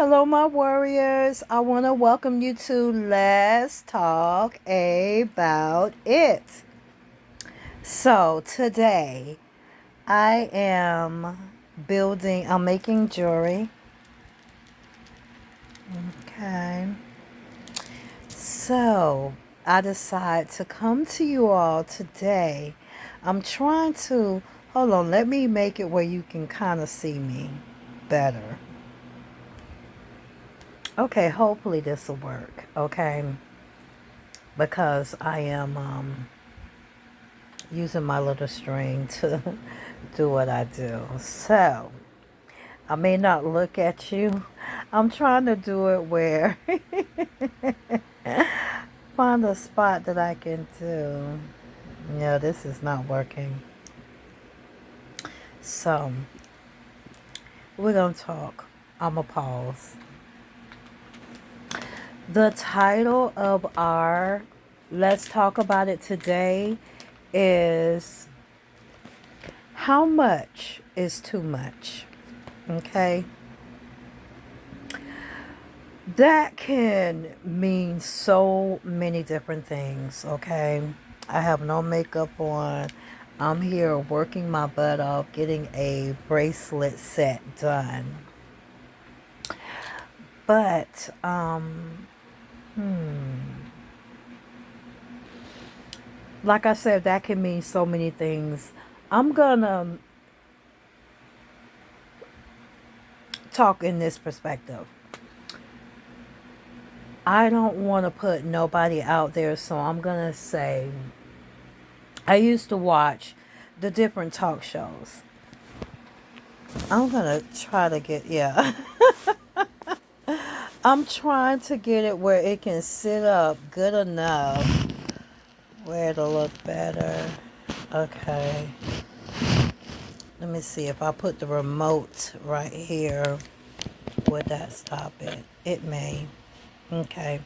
Hello, my warriors. I want to welcome you to Let's Talk About It. So, today I am I'm making jewelry. Okay. So, I decided to come to you all today. I'm trying to, hold on, let me make it where you can kind of see me better. Okay, hopefully this will work. Okay. Because I am using my little string to do what I do. So, I may not look at you. I'm trying to do it where find a spot that I can do. Yeah, this is not working. So, we're going to talk. I'm going to pause. The title of our Let's Talk About It today is How Much is Too Much? Okay. That can mean so many different things, okay? I have no makeup on. I'm here working my butt off getting a bracelet set done. But, like I said, that can mean so many things. I'm gonna talk in this perspective. I don't want to put nobody out there, so I'm gonna say I used to watch the different talk shows. I'm gonna try to get, yeah. I'm trying to get it where it can sit up good enough where it'll look better. Okay. Let me see if I put the remote right here. Would that stop it? It may. Okay.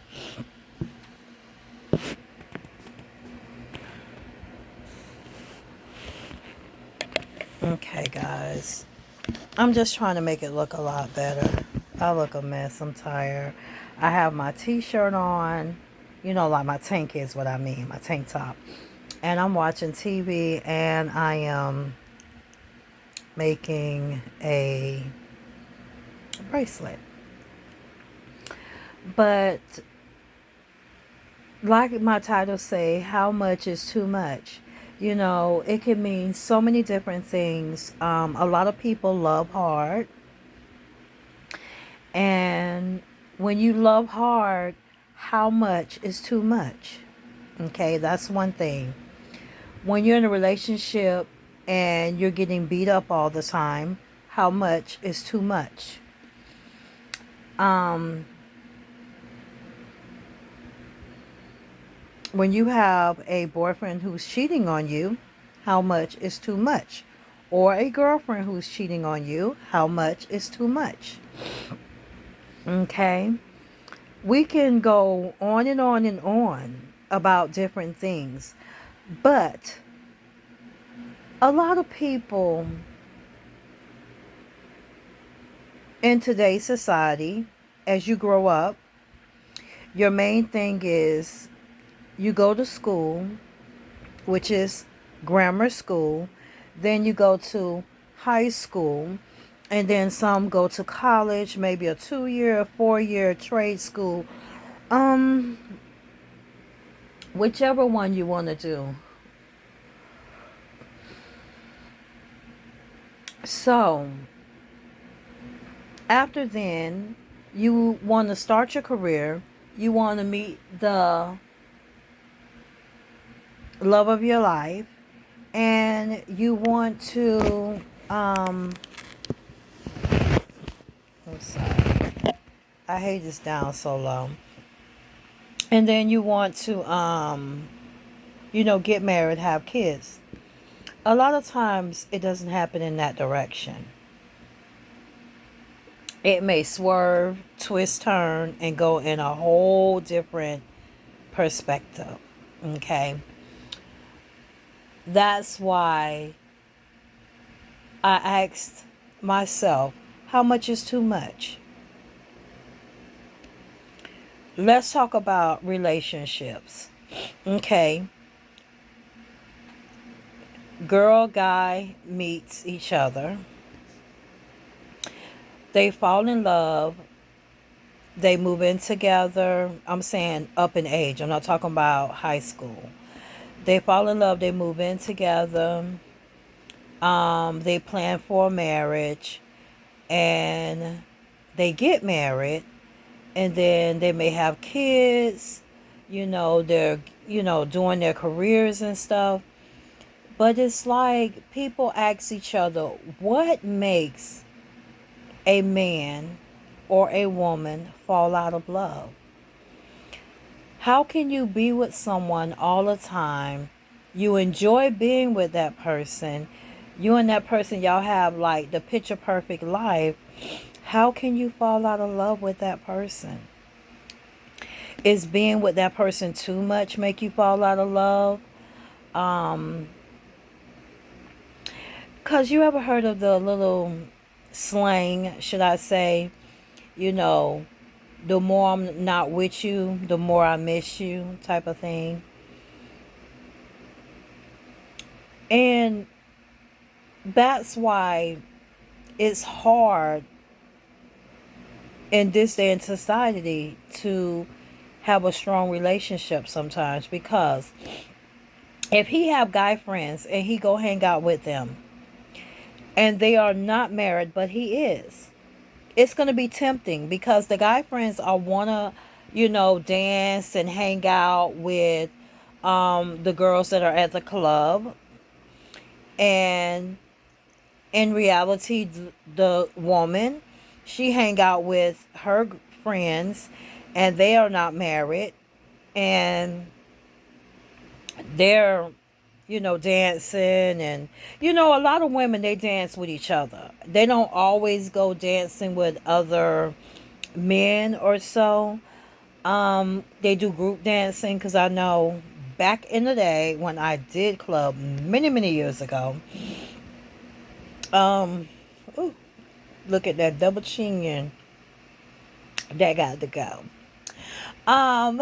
Okay, guys. I'm just trying to make it look a lot better. I look a mess. I'm tired. I have my t-shirt on. You know, like my tank is what I mean. My tank top. And I'm watching TV and I am making a bracelet. But like my title say, how much is too much? You know, it can mean so many different things. A lot of people love hard. And when you love hard, how much is too much? Okay, that's one thing. When you're in a relationship and you're getting beat up all the time, how much is too much? When you have a boyfriend who's cheating on you, how much is too much? Or a girlfriend who's cheating on you, how much is too much? Okay? We can go on and on and on about different things. But a lot of people in today's society, as you grow up, your main thing is you go to school, which is grammar school, then you go to high school, and then some go to college, maybe a 2-year, 4-year trade school. Whichever one you want to do. So, after then, you want to start your career, you want to meet the love of your life, and you want to I'm sorry, I hate this down so low. And then you want to get married, have kids. A lot of times it doesn't happen in that direction. It may swerve, twist, turn, and go in a whole different perspective. Okay. That's why I asked myself, how much is too much? Let's talk about relationships. Okay. Girl, guy meets each other. They fall in love. They move in together. I'm saying up in age. I'm not talking about high school. They fall in love. They move in together. They plan for a marriage, and they get married, and then they may have kids. They're doing their careers and stuff. But it's like people ask each other, what makes a man or a woman fall out of love? How can you be with someone all the time? You enjoy being with that person. You and that person, y'all have like the picture perfect life. How can you fall out of love with that person? Is being with that person too much make you fall out of love? Um, Cause you ever heard of the little slang, should I say, you know, the more I'm not with you, the more I miss you type of thing. And that's why it's hard in this day and society to have a strong relationship sometimes, because if he have guy friends and he go hang out with them and they are not married but he is, it's going to be tempting because the guy friends are want to dance and hang out with the girls that are at the club, and in reality the woman, she hang out with her friends and they are not married, and they're dancing, and a lot of women, they dance with each other. They don't always go dancing with other men or so. They do group dancing, because I know back in the day when I did club many, many years ago, um, ooh, look at that double chin, that got to go. Um,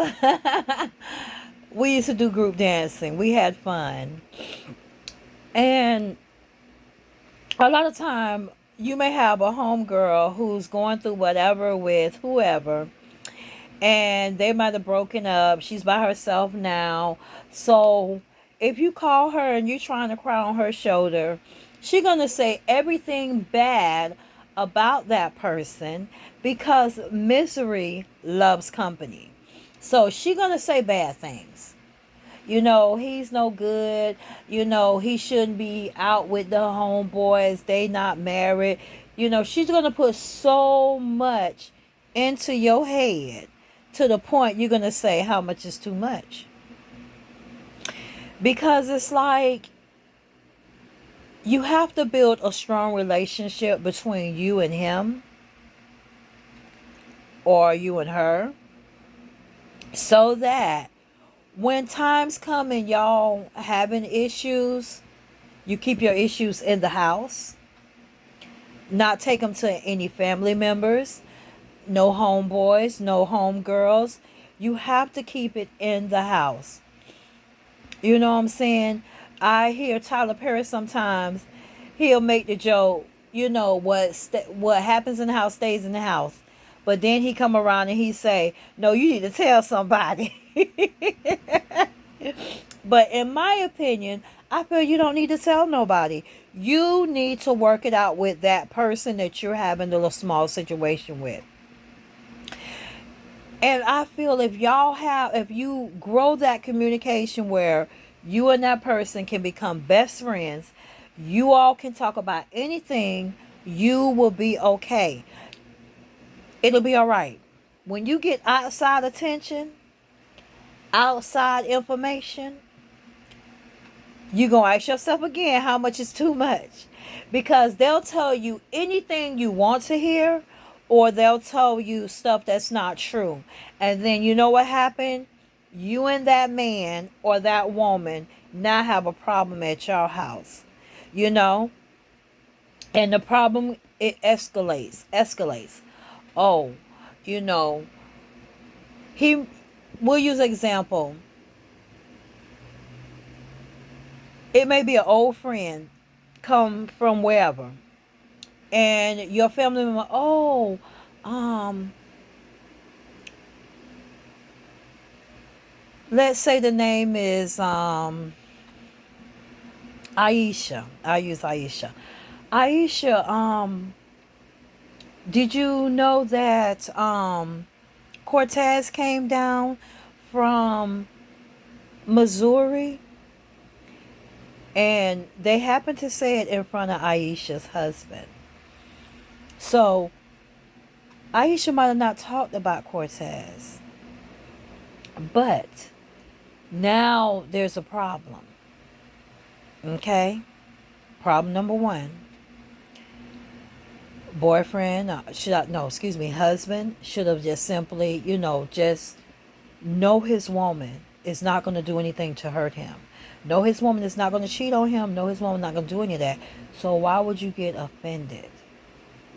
we used to do group dancing. We had fun, and a lot of time you may have a homegirl who's going through whatever with whoever, and they might have broken up. She's by herself now. So if you call her and you're trying to cry on her shoulder, she's going to say everything bad about that person, because misery loves company. So she's going to say bad things. He's no good. He shouldn't be out with the homeboys. They not married. She's going to put so much into your head, to the point you're going to say how much is too much. Because it's like you have to build a strong relationship between you and him, or you and her, so that when times come and y'all having issues, you keep your issues in the house, not take them to any family members, no homeboys, no homegirls. You have to keep it in the house. You know what I'm saying? I hear Tyler Perry sometimes. He'll make the joke, what happens in the house stays in the house. But then he come around and he say, "No, you need to tell somebody." But in my opinion, I feel you don't need to tell nobody. You need to work it out with that person that you're having a little small situation with. And I feel if you grow that communication where you and that person can become best friends, you all can talk about anything, you will be okay. It'll be all right. When you get outside attention, outside information, you gonna ask yourself again how much is too much, because they'll tell you anything you want to hear, or they'll tell you stuff that's not true, and then you know what happened, you and that man or that woman now have a problem at your house, you know and the problem, it escalates. Oh, you know He, we'll use an example. It may be an old friend come from wherever, and your family member, oh, um, let's say the name is Aisha. I use Aisha. Aisha, did you know that Cortez came down from Missouri? And they happened to say it in front of Aisha's husband. So Aisha might have not talked about Cortez. But now there's a problem. Okay? Problem number one. Boyfriend, husband should have just simply, just know his woman is not going to do anything to hurt him. Know his woman is not going to cheat on him. Know his woman not going to do any of that. So why would you get offended?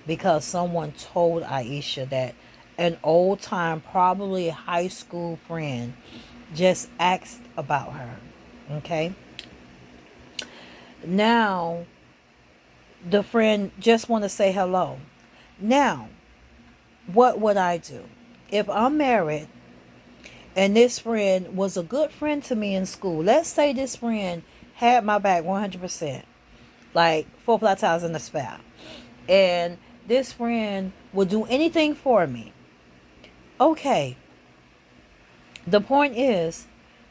Because someone told Aisha that an old time, probably high school friend just asked about her. Okay? Now, the friend just want to say hello. Now, what would I do? If I'm married and this friend was a good friend to me in school, let's say this friend had my back 100%, like 4 flat tires in the spare, and this friend would do anything for me. Okay, the point is,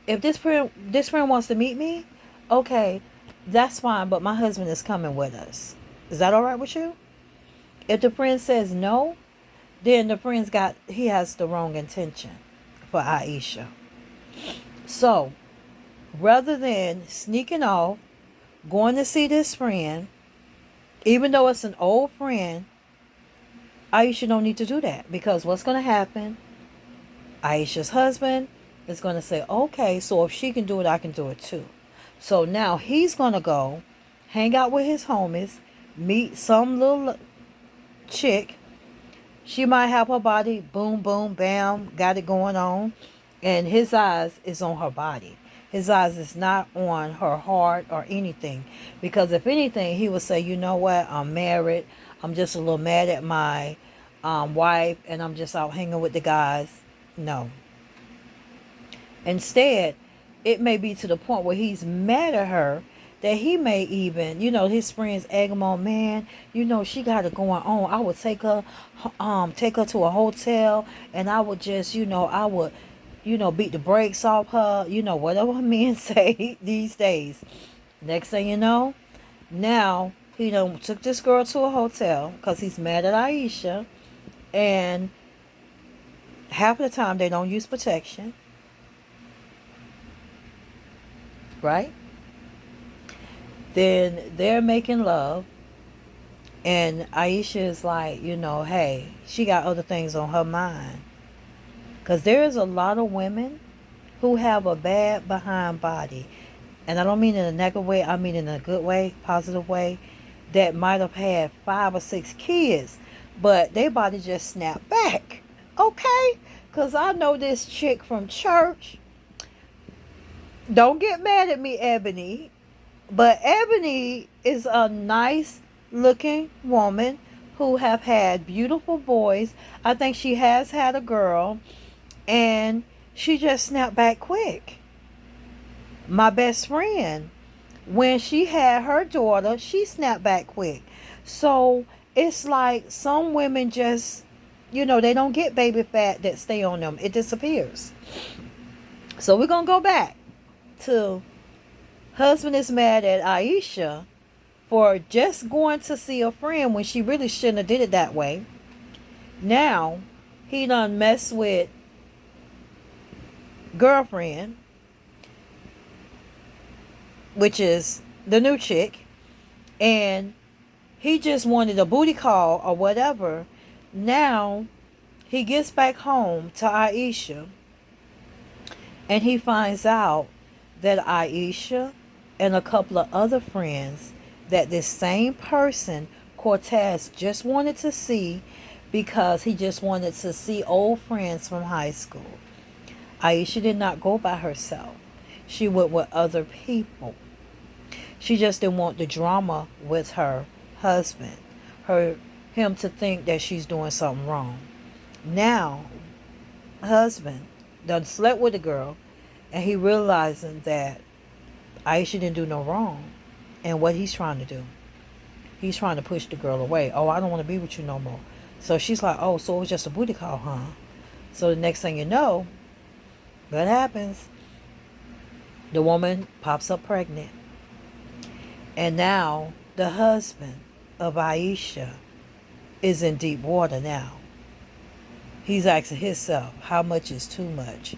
if this friend wants to meet me, okay, that's fine, but my husband is coming with us. Is that all right with you? If the friend says no, then he has the wrong intention for Aisha. So, rather than sneaking off, going to see this friend, even though it's an old friend, Aisha don't need to do that, because what's going to happen, Aisha's husband is going to say, okay, so if she can do it, I can do it too. So now he's going to go hang out with his homies, meet some little chick. She might have her body, boom, boom, bam, got it going on. And his eyes is on her body. His eyes is not on her heart or anything. Because if anything, he would say, you know what, I'm married. I'm just a little mad at my wife, and I'm just out hanging with the guys. No. Instead, it may be to the point where he's mad at her, that he may even, his friends egg him on, man, she got it going on. I would take her to a hotel, and I would just, I would, beat the brakes off her, whatever men say these days. Next thing you know, now he done took this girl to a hotel because he's mad at Aisha, and half of the time they don't use protection, right? Then they're making love, and Aisha is like, hey, she got other things on her mind. Because there is a lot of women who have a bad behind body. And I don't mean in a negative way, I mean in a good way, positive way, that might have had 5 or 6 kids, but their body just snapped back. Okay? Because I know this chick from church. Don't get mad at me, Ebony. But Ebony is a nice looking woman who have had beautiful boys. I think she has had a girl, and she just snapped back quick. My best friend, when she had her daughter, she snapped back quick. So it's like some women just, they don't get baby fat that stay on them. It disappears. So we're going to go back to husband is mad at Aisha for just going to see a friend when she really shouldn't have did it that way. Now, he done mess with girlfriend, which is the new chick, and he just wanted a booty call or whatever. Now, he gets back home to Aisha, and he finds out that Aisha and a couple of other friends that this same person, Cortez, just wanted to see, because he just wanted to see old friends from high school. Aisha did not go by herself. She went with other people. She just didn't want the drama with her husband, him to think that she's doing something wrong. Now, husband done slept with the girl, and he realizing that Aisha didn't do no wrong. And what he's trying to do, he's trying to push the girl away. Oh, I don't want to be with you no more. So she's like, oh, so it was just a booty call, huh? So the next thing you know, what happens? The woman pops up pregnant. And now the husband of Aisha is in deep water now. He's asking himself, how much is too much?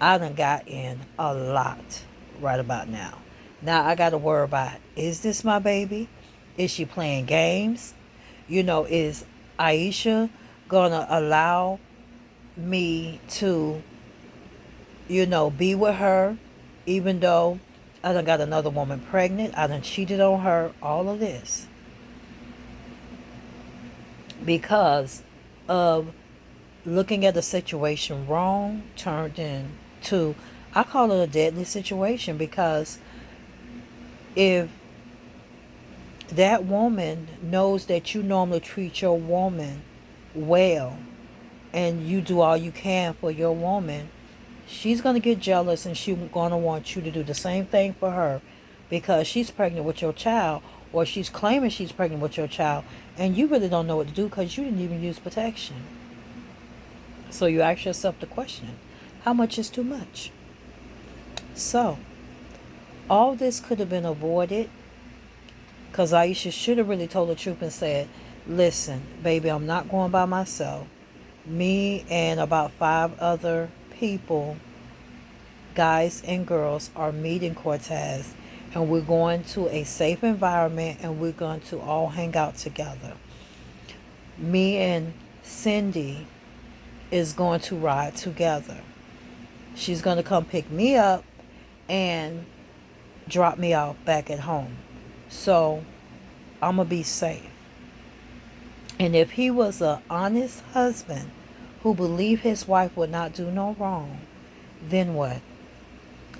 I done got in a lot right about now. Now I got to worry about, is this my baby? Is she playing games? Is Aisha going to allow me to, be with her, even though I done got another woman pregnant, I done cheated on her, all of this. Because of looking at the situation wrong, turned into, I call it a deadly situation, because if that woman knows that you normally treat your woman well and you do all you can for your woman, she's going to get jealous, and she's going to want you to do the same thing for her, because she's pregnant with your child, or she's claiming she's pregnant with your child, and you really don't know what to do because you didn't even use protection. So you ask yourself the question, how much is too much? So all this could have been avoided, because Aisha should have really told the truth and said, listen, baby, I'm not going by myself. Me and about 5 other people, guys and girls, are meeting Cortez, and we're going to a safe environment, and we're going to all hang out together. Me and Cindy is going to ride together. She's going to come pick me up and drop me off back at home. So I'm going to be safe. And if he was an honest husband who believed his wife would not do no wrong, then what?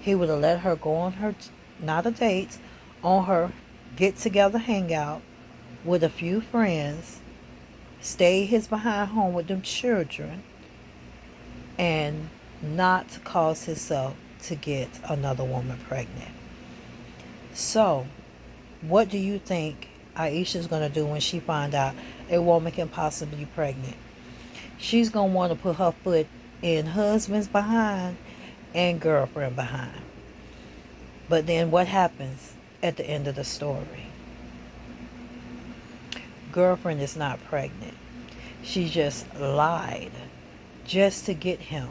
He would have let her go on her, not a date, on her get-together hangout with a few friends, stay his behind home with them children, and not cause himself to get another woman pregnant. So, what do you think Aisha's going to do when she finds out a woman can possibly be pregnant? She's going to want to put her foot in husband's behind and girlfriend behind. But then what happens at the end of the story? Girlfriend is not pregnant. She just lied just to get him.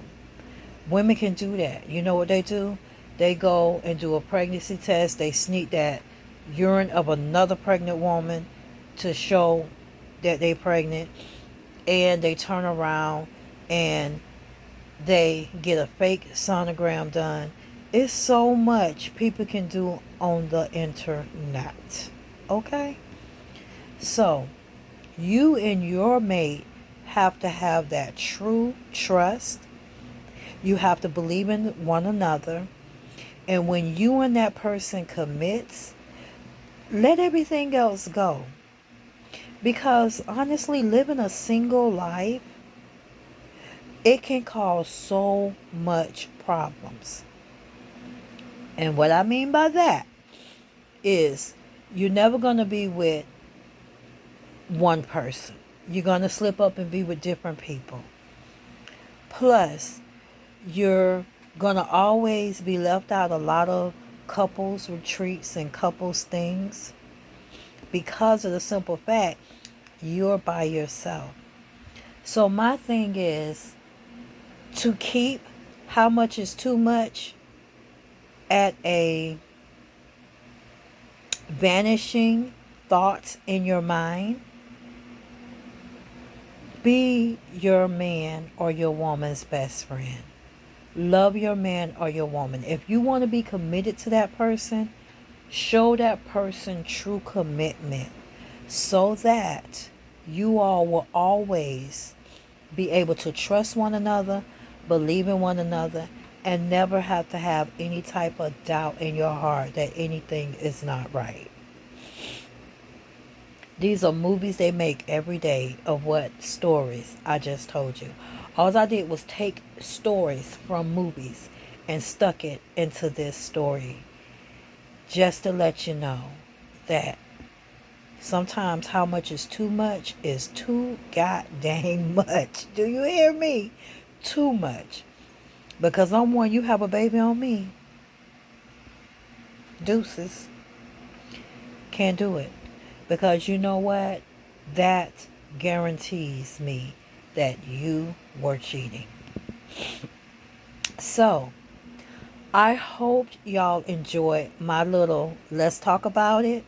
Women can do that. You know what they do? They go and do a pregnancy test. They sneak that urine of another pregnant woman to show that they're pregnant. And they turn around and they get a fake sonogram done. It's so much people can do on the internet. Okay? So, you and your mate have to have that true trust. You have to believe in one another. And when you and that person commits, let everything else go. Because honestly, living a single life, it can cause so much problems. And what I mean by that is you're never going to be with one person. You're going to slip up and be with different people. Plus, you're going to always be left out a lot of couples retreats and couples things because of the simple fact you're by yourself. So my thing is to keep how much is too much at a vanishing thought in your mind. Be your man or your woman's best friend. Love your man or your woman. If you want to be committed to that person, show that person true commitment so that you all will always be able to trust one another, believe in one another, and never have to have any type of doubt in your heart that anything is not right. These are movies they make every day of what stories I just told you. All I did was take stories from movies and stuck it into this story just to let you know that sometimes how much is too goddamn much. Do you hear me? Too much. Because I'm one, you have a baby on me. Deuces. Can't do it. Because you know what? That guarantees me that you were cheating. So, I hope y'all enjoyed my little let's talk about it.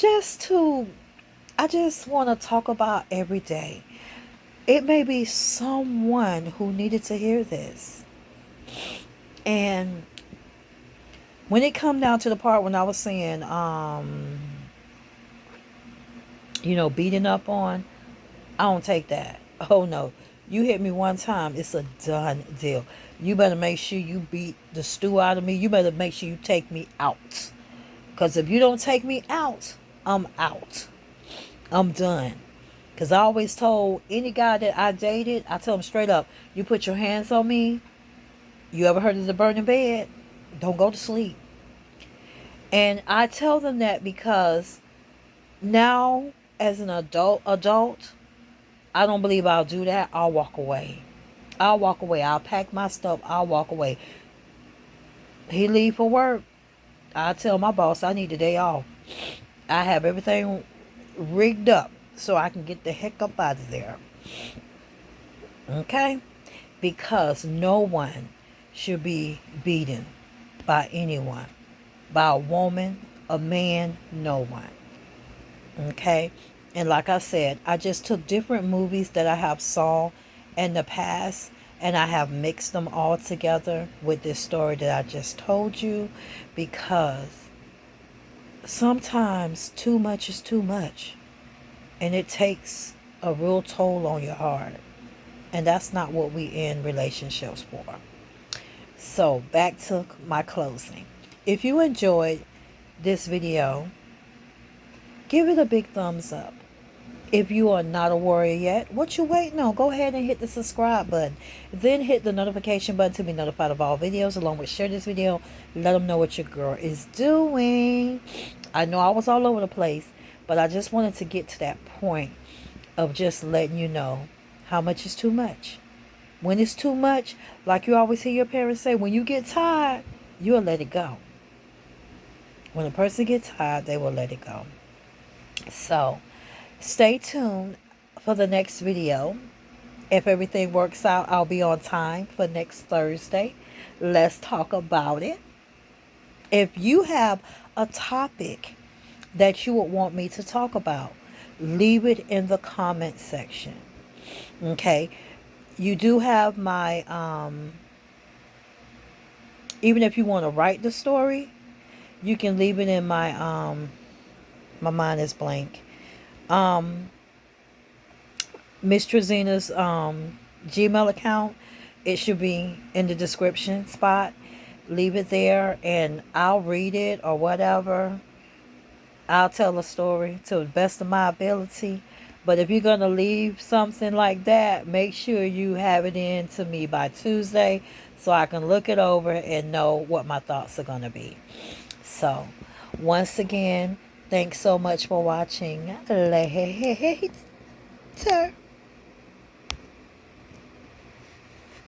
I just want to talk about every day. It may be someone who needed to hear this. And when it come down to the part when I was saying, beating up on, I don't take that. Oh no. You hit me one time, it's a done deal. You better make sure you beat the stew out of me. You better make sure you take me out. Because if you don't take me out, I'm out. I'm done. Because I always told any guy that I dated, I tell him straight up, you put your hands on me, you ever heard of the burning bed? Don't go to sleep. And I tell them that because now, as an adult, I don't believe I'll do that. I'll walk away. I'll pack my stuff. I'll walk away. He leave for work. I tell my boss I need a day off. I have everything rigged up so I can get the heck up out of there. Okay? Because no one should be beaten by anyone. By a woman, a man, no one. Okay? And like I said, I just took different movies that I have saw in the past and I have mixed them all together with this story that I just told you, because sometimes too much is too much and it takes a real toll on your heart. And that's not what we in relationships for. So back to my closing. If you enjoyed this video, give it a big thumbs up. If you are not a warrior yet, what you waiting on? Go ahead and hit the subscribe button. Then hit the notification button to be notified of all videos. Along with share this video. Let them know what your girl is doing. I know I was all over the place, but I just wanted to get to that point of just letting you know how much is too much. When it's too much, like you always hear your parents say, when you get tired, you'll let it go. When a person gets tired, they will let it go. So, stay tuned for the next video. If everything works out, I'll be on time for next Thursday. Let's talk about it. If you have a topic that you would want me to talk about, leave it in the comment section. Okay? You do have my, even if you want to write the story, you can leave it in my, my mind is blank. MzTreZena's Gmail account. It should be in the description spot. Leave it there and I'll read it or whatever. I'll tell a story to the best of my ability. But if you're going to leave something like that, make sure you have it in to me by Tuesday so I can look it over and know what my thoughts are going to be. So, once again, thanks so much for watching. Later.